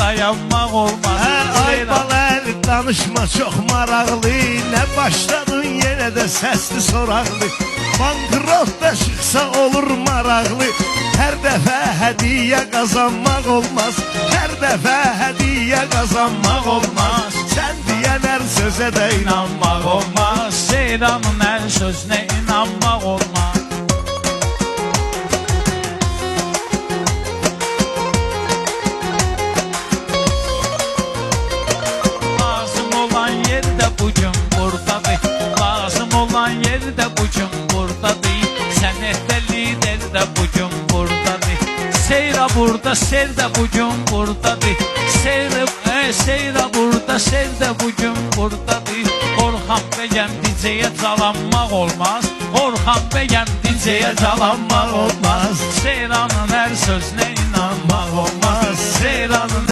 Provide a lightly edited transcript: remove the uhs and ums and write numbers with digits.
dayanmaq olmaz. Ay baler danışma çox maraqlı, nə başladın yenə də səsli soraqlı. Bankrot da çıxsa olur maraqlı, hər dəfə hədiyyə qazanmaq olmaz, hər dəfə hədiyyə qazanmaq olmaz. Sən deyən hər sözə də inanmaq olmaz, Seyranın hər sözünə inanmaq olmaz. Lazım olan yerdə bu gün buradadır, lazım olan yerdə bu gün buradadır. Sənətdə lider də bu gün buradadır, Seyra burada, ser də bu gün buradadır. Seyra burada, ser də bu gün buradadır. Orxan bəyəm dicəyə calanmaq olmaz, Orxan bəyəm dicəyə calanmaq olmaz. Seyranın hər sözünə inanmaq olmaz, Seyranın